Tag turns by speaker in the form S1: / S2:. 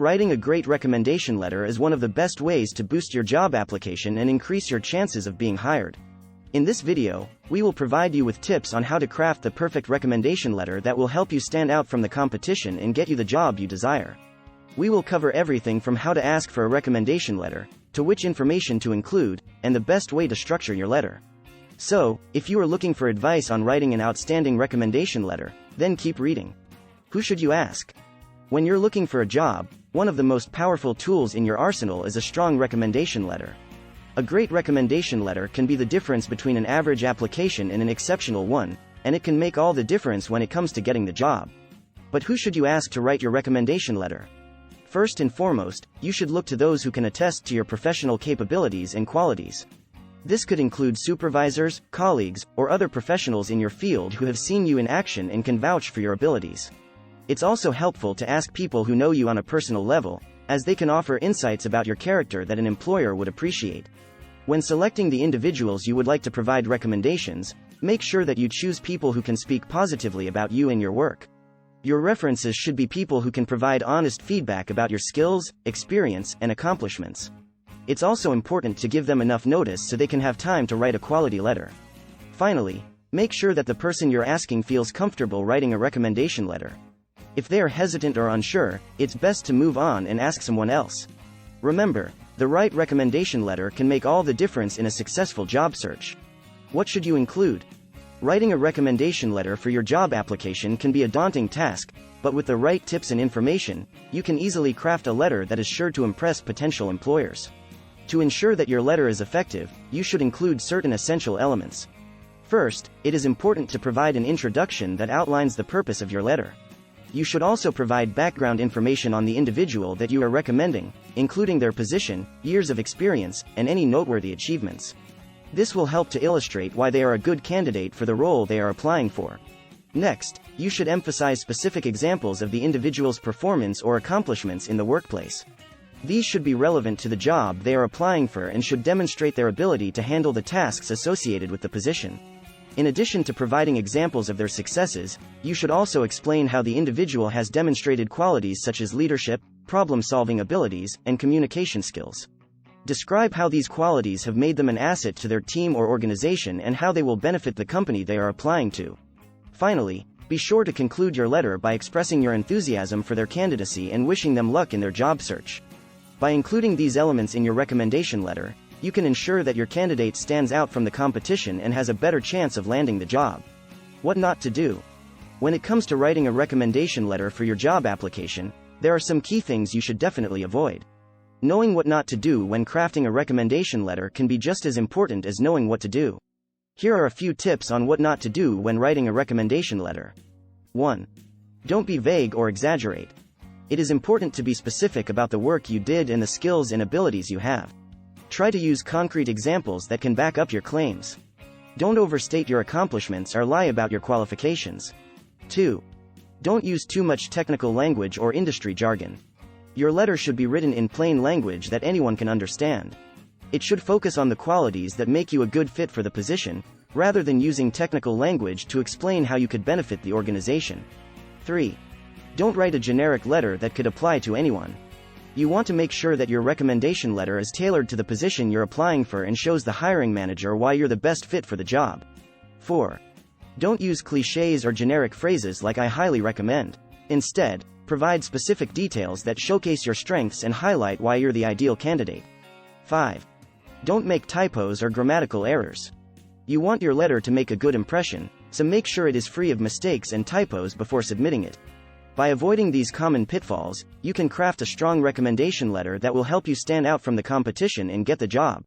S1: Writing a great recommendation letter is one of the best ways to boost your job application and increase your chances of being hired. In this video, we will provide you with tips on how to craft the perfect recommendation letter that will help you stand out from the competition and get you the job you desire. We will cover everything from how to ask for a recommendation letter, to which information to include, and the best way to structure your letter. So, if you are looking for advice on writing an outstanding recommendation letter, then keep reading. Who should you ask? When you're looking for a job, one of the most powerful tools in your arsenal is a strong recommendation letter. A great recommendation letter can be the difference between an average application and an exceptional one, and it can make all the difference when it comes to getting the job. But who should you ask to write your recommendation letter? First and foremost, you should look to those who can attest to your professional capabilities and qualities. This could include supervisors, colleagues, or other professionals in your field who have seen you in action and can vouch for your abilities. It's also helpful to ask people who know you on a personal level, as they can offer insights about your character that an employer would appreciate. When selecting the individuals you would like to provide recommendations, make sure that you choose people who can speak positively about you and your work. Your references should be people who can provide honest feedback about your skills, experience, and accomplishments. It's also important to give them enough notice so they can have time to write a quality letter. Finally, make sure that the person you're asking feels comfortable writing a recommendation letter. If they are hesitant or unsure, it's best to move on and ask someone else. Remember, the right recommendation letter can make all the difference in a successful job search. What should you include? Writing a recommendation letter for your job application can be a daunting task, but with the right tips and information, you can easily craft a letter that is sure to impress potential employers. To ensure that your letter is effective, you should include certain essential elements. First, it is important to provide an introduction that outlines the purpose of your letter. You should also provide background information on the individual that you are recommending, including their position, years of experience, and any noteworthy achievements. This will help to illustrate why they are a good candidate for the role they are applying for. Next, you should emphasize specific examples of the individual's performance or accomplishments in the workplace. These should be relevant to the job they are applying for and should demonstrate their ability to handle the tasks associated with the position. In addition to providing examples of their successes, you should also explain how the individual has demonstrated qualities such as leadership, problem-solving abilities, and communication skills. Describe how these qualities have made them an asset to their team or organization and how they will benefit the company they are applying to. Finally, be sure to conclude your letter by expressing your enthusiasm for their candidacy and wishing them luck in their job search. By including these elements in your recommendation letter, you can ensure that your candidate stands out from the competition and has a better chance of landing the job. What not to do? When it comes to writing a recommendation letter for your job application, there are some key things you should definitely avoid. Knowing what not to do when crafting a recommendation letter can be just as important as knowing what to do. Here are a few tips on what not to do when writing a recommendation letter. 1. Don't be vague or exaggerate. It is important to be specific about the work you did and the skills and abilities you have. Try to use concrete examples that can back up your claims. Don't overstate your accomplishments or lie about your qualifications. 2. Don't use too much technical language or industry jargon. Your letter should be written in plain language that anyone can understand. It should focus on the qualities that make you a good fit for the position, rather than using technical language to explain how you could benefit the organization. 3. Don't write a generic letter that could apply to anyone. You want to make sure that your recommendation letter is tailored to the position you're applying for and shows the hiring manager why you're the best fit for the job. 4. Don't use cliches or generic phrases like "I highly recommend." Instead, provide specific details that showcase your strengths and highlight why you're the ideal candidate. 5. Don't make typos or grammatical errors. You want your letter to make a good impression, so make sure it is free of mistakes and typos before submitting it. By avoiding these common pitfalls, you can craft a strong recommendation letter that will help you stand out from the competition and get the job.